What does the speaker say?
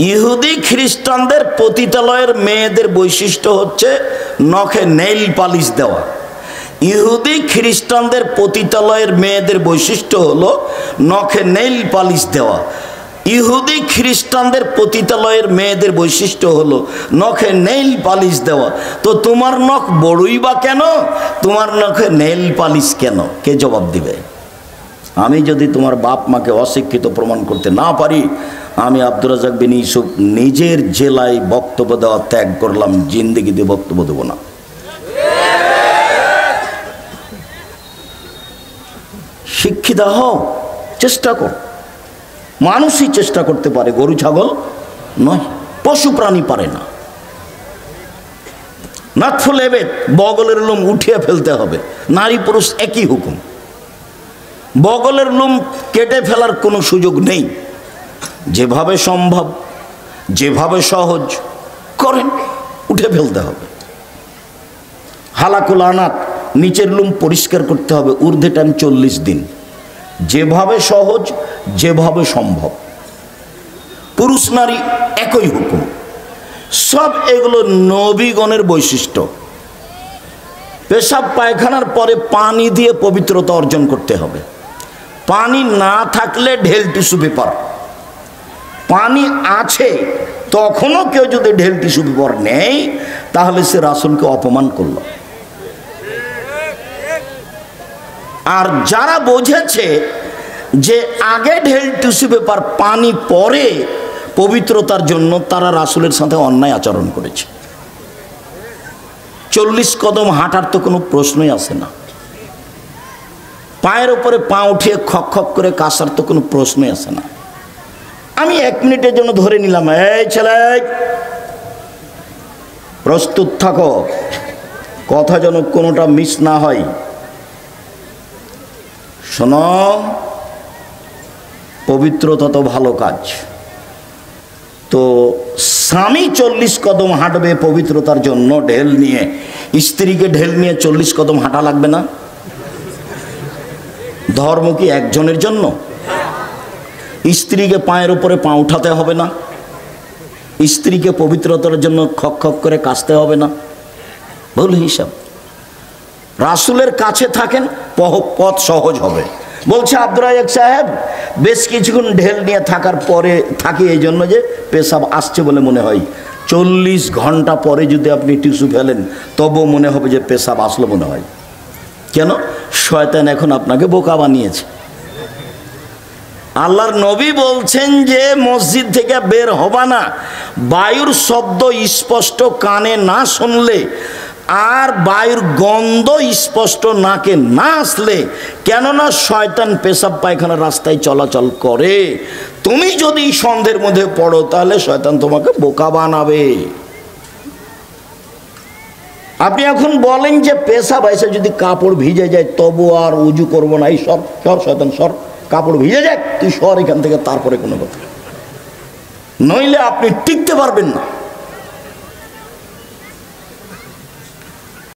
ইহুদি খ্রিস্টানদের পতিতালয়ের মেয়েদের বৈশিষ্ট্য হচ্ছে নখে নেইল পালিশ দেওয়া। ইহুদি খ্রিস্টানদের পতিতালয়ের মেয়েদের বৈশিষ্ট্য হলো নখে নেইল পালিশ দেওয়া। ইহুদি খ্রিস্টানদের পতিতালয়ের মেয়েদের বৈশিষ্ট্য হলো নখে নেইল পালিশ দেওয়া। তো তোমার নখ বড়ই বা কেন, তোমার নখে নেইল পালিশ কেন? কে জবাব দিবে? আমি যদি তোমার বাপ মাকে অশিক্ষিত প্রমাণ করতে না পারি, আমি আব্দুর রাজ্জাক বিন ইউসুফ নিজের জেলায় বক্তব্য দেওয়া ত্যাগ করলাম, জিন্দেগিতে বক্তব্য দেব না। শিক্ষিত হও, চেষ্টা কর। মানুষই চেষ্টা করতে পারে, গরু ছাগল নয়, পশু প্রাণী পারে না। নাথফুল এবেদ, বগলের লোম উঠিয়ে ফেলতে হবে, নারী পুরুষ একই হুকুম। বগলের লোম কেটে ফেলার কোনো সুযোগ নেই। যেভাবে সম্ভব, যেভাবে সহজ করেন, উঠে ফেলতে হবে। হালাকুল আনাত, নিচের লোম পরিষ্কার করতে হবে, ঊর্ধ্বে টাইম 40 দিন। যেভাবে সহজ, যেভাবে সম্ভব। পুরুষ নারী একই হুকুম। সব এগুলো নবীগণের বৈশিষ্ট্য। পেশাব পায়খানার পরে পানি দিয়ে পবিত্রতা অর্জন করতে হবে। পানি না থাকলে ঢেল টিস্যু পেপার, পানি আছে তখনও কেউ যদি ঢেল টিস্যু পেপার নেই, তাহলে সে রাসূলকে অপমান করল। আর যারা বুঝেছে যে আগে ঢেল টিস্যু পেপার পানি পরে পবিত্রতার জন্য, তারা রাসূলের সাথে অন্যায় আচরণ করেছে। 40 কদম হাঁটার তো কোনো প্রশ্নই আসে না। পায়ের উপরে পা উঠিয়ে খক খক করে কাশার তো কোনো প্রশ্নই আসে না। আমি 1 মিনিটের জন্য ধরে নিলাম, এই ছেলে প্রস্তুত থাকো, কথা যেন কোনোটা মিস না হয়। শোনো, পবিত্রতা তো ভালো কাজ। তো স্বামী 40 কদম হাঁটবে পবিত্রতার জন্য ঢেল নিয়ে, স্ত্রীকে ঢেল নিয়ে 40 কদম হাঁটা লাগবে না? ধর্ম কি একজনের জন্য? স্ত্রীকে পায়ের উপরে পা উঠাতে হবে না? স্ত্রীকে পবিত্রতার জন্য খক খক করে কাশতে হবে না? ভুল হিসাব। রাসূলের কাছে থাকেন, পথ সহজ হবে। বলছে আব্দুর রাজ্জাক সাহেব, বেশ কিছুক্ষণ ঢেল নিয়ে থাকার পরে থাকি এই জন্য যে পেশাব আসছে বলে মনে হয়। 40 ঘন্টা পরে যদি আপনি টিস্যু ফেলেন, তবুও মনে হবে যে পেশাব আসলো মনে হয়। কেন? শয়তান এখন আপনাকে বোকা বানিয়েছে। আল্লাহর নবী বলছেন যে মসজিদ থেকে বের হবা না বায়ুর শব্দ স্পষ্ট কানে না শুনলে, আর বায়ুর গন্ধ স্পষ্ট নাকে না আসলে। কেননা শয়তান পেশাব পায়খানার রাস্তায় চলাচল করে। তুমি যদি সন্ধ্যের মধ্যে পড়ো, তাহলে শয়তান তোমাকে বোকা বানাবে। আপনি এখন বলেন যে পেশাব এসে যদি কাপড় ভিজে যায় তবু আর উজু করবো না, এই সর সর শয়তান সর, কাপড় ভিজে যাক, তুই সর এখান থেকে, তারপরে কোনো কথা। নইলে আপনি টিকতে পারবেন না।